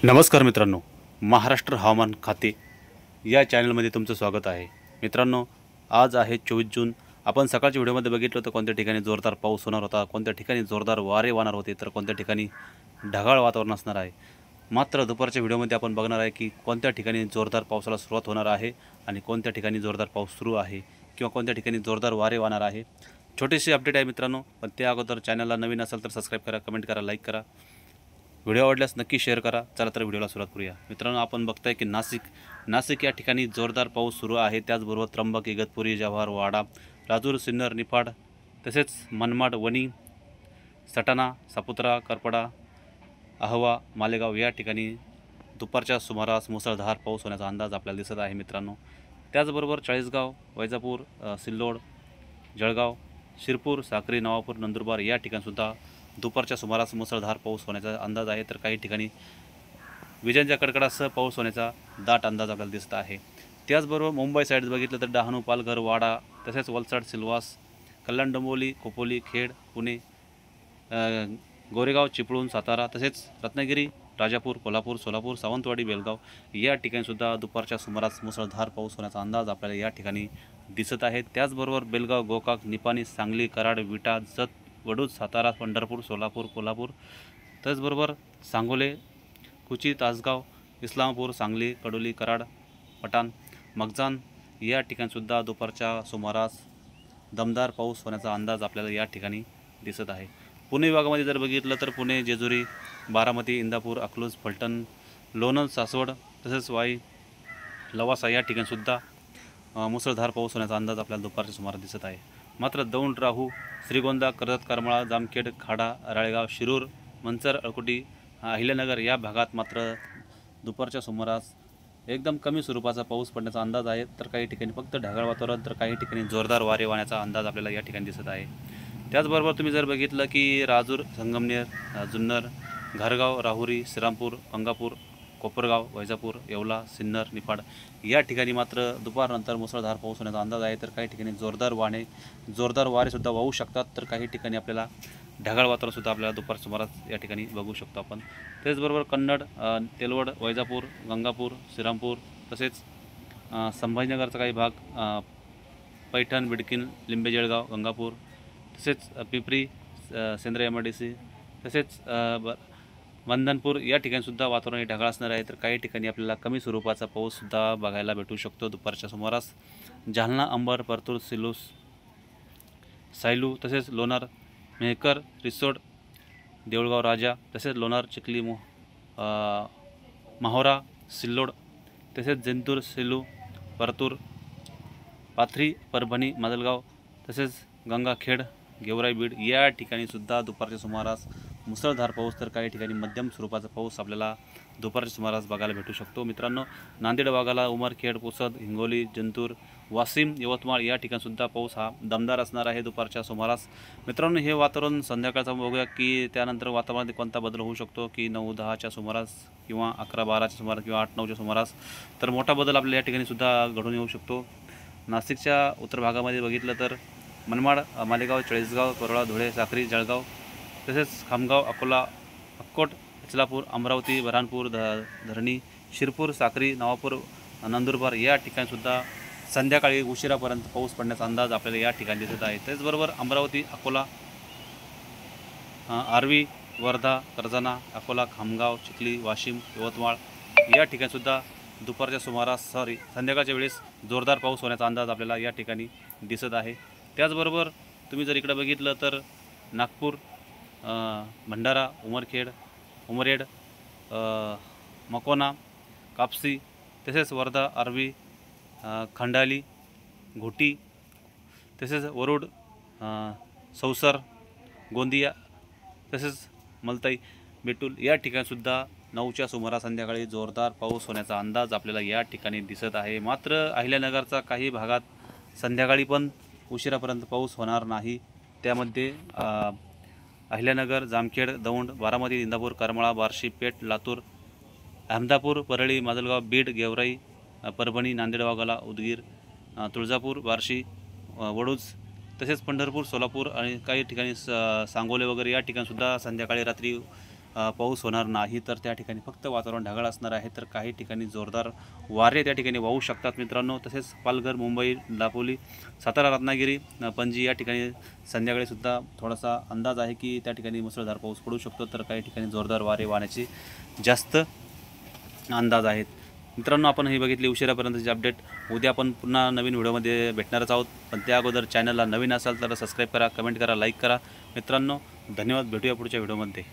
नमस्कार मित्रांनो, महाराष्ट्र हवामान खाते या चॅनलमध्ये तुमचं स्वागत आहे। मित्रांनो, आज आहे 24 जून। आपण सकाळच्या व्हिडिओमध्ये बघितलं होतं कोणत्या ठिकाणी जोरदार पाऊस होणार होता, कोणत्या ठिकाणी जोरदार वारे वाहणार होते, तर कोणत्या ठिकाणी ढगाळ वातावरण असणार आहे। मात्र दुपारच्या व्हिडिओमध्ये आपण बघणार आहे की कोणत्या ठिकाणी जोरदार पावसाला सुरुवात होणार आहे आणि कोणत्या ठिकाणी जोरदार पाऊस सुरू आहे किंवा कोणत्या ठिकाणी जोरदार वारे वाहणार आहे। छोटीशी अपडेट आहे मित्रांनो, पण त्या अगोदर चॅनलला नवीन असाल तर सबस्क्राईब करा, कमेंट करा, लाईक करा, व्हिडिओ आवडल्यास नक्की शेअर करा। चला तर व्हिडिओला सुरुवात करूया। मित्रांनो, आपण बघताय की नाशिक या ठिकाणी जोरदार पाऊस सुरू आहे। त्याचबरोबर त्र्यंबक, इगतपुरी, जव्हार, वाडा, राजूर, सिन्नर, निफाड, तसेच मनमाड, वणी, सटाणा, सापुत्रा, करपडा, अहवा, मालेगाव या ठिकाणी दुपारच्या सुमारास मुसळधार पाऊस होण्याचा अंदाज आपल्याला दिसत आहे मित्रांनो। त्याचबरोबर चाळीसगाव, वैजापूर, सिल्लोड, जळगाव, शिरपूर, साक्री, नवापूर, नंदुरबार या ठिकाणीसुद्धा दुपारच्या सुमारास मुसळधार पाऊस होण्याचा अंदाज आहे। तर काही ठिकाणी विजांच्या कडकडासह पाऊस होण्याचा दाट अंदाज आपल्याला दिसत आहे। त्याचबरोबर मुंबई साईड बघितलं तर डहाणू, पालघर, वाडा, तसेच वलसाड, सिल्वास, कल्याण, डोंबिवली, खोपोली, खेड, पुणे, गोरेगाव, चिपळूण, सातारा, तसेच रत्नागिरी, राजापूर, कोल्हापूर, सोलापूर, सावंतवाडी, बेलगाव या ठिकाणीसुद्धा दुपारच्या सुमारास मुसळधार पाऊस होण्याचा अंदाज आपल्याला या ठिकाणी दिसत आहे। त्याचबरोबर बेलगाव, गोकाक, निपाणी, सांगली, कराड, विटा, जत, वडूज, सातारा, पंढरपूर, सोलापूर, कोल्हापूर, त्याचबरोबर सांगोले, कुची, तासगाव, इस्लामपूर, सांगली, कडोली, कराड, पठाण, मगजान या ठिकाणीसुद्धा दुपारच्या सुमारास दमदार पाऊस होण्याचा अंदाज आपल्याला या ठिकाणी दिसत आहे। पुणे विभागामध्ये जर बघितलं तर पुणे, जेजुरी, बारामती, इंदापूर, अकलूज, फलटण, लोणंद, सासवड, तसेच वाई, लवासा या ठिकाणीसुद्धा मुसळधार पाऊस होण्याचा अंदाज आपल्याला दुपारच्या सुमारास दिसत आहे। मात्र दौंड, राहू, श्रीगोंदा, कर्जत, करमाळा, जामखेड, खाडा, राळेगाव, शिरूर, मंचर, अळकुटी, अहिल्यानगर या भागात मात्र दुपारच्या सुमारास एकदम कमी स्वरूपाचा पाऊस पडण्याचा अंदाज आहे। तर काही ठिकाणी फक्त ढगाळ वातावरण, तर काही ठिकाणी जोरदार वारे वाहण्याचा अंदाज आपल्याला या ठिकाणी दिसत आहे। त्याचबरोबर तुम्ही जर बघितलं की राजूर, संगमनेर, जुन्नर, घारगाव, राहुरी, श्रीरामपूर, अंगापूर, कोपरगाव, वैजापूर, येवला, सिन्नर, निफाड या ठिकाणी मात्र दुपारनंतर मुसळधार पाऊस होण्याचा अंदाज आहे। तर काही ठिकाणी जोरदार वारेसुद्धा वाहू शकतात। तर काही ठिकाणी आपल्याला ढगाळ वातावरणसुद्धा आपल्याला दुपार सुमारास या ठिकाणी बघू शकतो आपण। त्याचबरोबर कन्नड, तेलवड, वैजापूर, गंगापूर, श्रीरामपूर, तसेच संभाजीनगरचा काही भाग, पैठण, बिडकीन, लिंबे, जळगाव, गंगापूर, तसेच पिंपरी, सेंद्र, MIDC, तसेच वंदनपूर या ठिकाणीसुद्धा वातावरण हे ढगाळ असणार आहे। तर काही ठिकाणी आपल्याला कमी स्वरूपाचा पाऊससुद्धा बघायला भेटू शकतो दुपारच्या सुमारास। जालना, अंबर, परतूर, सिल्लोस, सायलू, तसेच लोणार, मेहकर, रिसोड, देऊळगाव, राजा, तसेच लोणार, चिखली, माहोरा, सिल्लोड, तसेच जिंतूर, सेलू, परतूर, पाथरी, परभणी, माजलगाव, तसेच गंगाखेड, गेवराई, बीड या ठिकाणीसुद्धा दुपारच्या सुमारास मुसळधार पाऊस, तर काही ठिकाणी मध्यम स्वरूपाचा पाऊस आपल्याला दुपारच्या सुमारास बघायला भेटू शकतो मित्रांनो। नांदेड वाघाला, उमरखेड, पुसद, हिंगोली, जिंतूर, वाशिम, यवतमाळ या ठिकाणीसुद्धा पाऊस हा दमदार असणार आहे दुपारच्या सुमारास। मित्रांनो, हे वातावरण संध्याकाळचं बघूया की त्यानंतर वातावरणात कोणता बदल होऊ शकतो की 9-10च्या सुमारास किंवा 11-12च्या सुमारास किंवा 8-9च्या सुमारास, तर मोठा बदल आपल्याला या ठिकाणीसुद्धा घडून येऊ शकतो। नाशिकच्या उत्तर भागामध्ये बघितलं तर मनमाड, मालेगाव, चाळीसगाव, कोरोळा, धुळे, साक्री, जळगाव, तसेच खामगाव, अकोला, अक्कोट, इस्लामपूर, अमरावती, बऱ्हाणपूर, धरणी, शिरपूर, साक्री, नवापूर, नंदुरबार या ठिकाणीसुद्धा संध्याकाळी उशिरापर्यंत पाऊस पडण्याचा अंदाज आपल्याला या ठिकाणी दिसत आहे। त्याचबरोबर अमरावती, अकोला, आर्वी, वर्धा, कर्जत, अकोला, खामगाव, चिखली, वाशिम, यवतमाळ या ठिकाणीसुद्धा दुपारच्या सुमारास संध्याकाळच्या वेळेस जोरदार पाऊस होण्याचा अंदाज आपल्याला या ठिकाणी दिसत आहे। त्याचबरोबर तुम्ही जर इकडे बघितलं तर नागपूर, भंडारा, उमरेड, मकोना, कापसी, तसेच वर्धा, आर्वी, खंडाली, घोटी, तसेच वरुड, सौसर, गोंदिया, तसेच मलताई, बेटूल या ठिकाणीसुद्धा 9च्या सुमारास संध्याकाळी जोरदार पाऊस होण्याचा अंदाज आपल्याला या ठिकाणी दिसत आहे। मात्र अहिल्यानगरचा काही भागात संध्याकाळी पण उशिरापर्यंत पाऊस होणार नाही। त्यामध्ये अहिल्यानगर, जामखेड, दौंड, बारामती, इंदापूर, करमाळा, बार्शी, पेठ, लातूर, अहमदापूर, परळी, माजलगाव, बीड, गेवराई, परभणी, नांदेड वाघाला, उदगीर, तुळजापूर, बार्शी, वडूज, तसेच पंढरपूर, सोलापूर आणि काही ठिकाणी सांगोले वगैरे या ठिकाणीसुद्धा संध्याकाळी रात्री पाऊस होणार नाही, तर त्या ठिकाणी फक्त वातावरण ढगाळ असणार आहे. तर काही ठिकाणी जोरदार वारे त्या ठिकाणी वाहू शकतात मित्रांनो. तसेच पालघर, मुंबई, दापोली, सातारा, रत्नागिरी, पणजी या ठिकाणी संध्याकाळीसुद्धा थोडासा अंदाज आहे की त्या ठिकाणी मुसळधार पाऊस पडू शकतो. तर काही ठिकाणी जोरदार वारे वाहण्याचे जास्त अंदाज आहेत. मित्रांनो, आपण ही बघितली उशिरापर्यंतची अपडेट. उद्या आपण पुन्हा नवीन व्हिडिओमध्ये भेटणारच आहोत. पण त्या अगोदर चॅनलला नवीन असाल तर सबस्क्राईब करा, कमेंट करा, लाईक करा. मित्रांनो, धन्यवाद. भेटूया पुढच्या व्हिडिओमध्ये.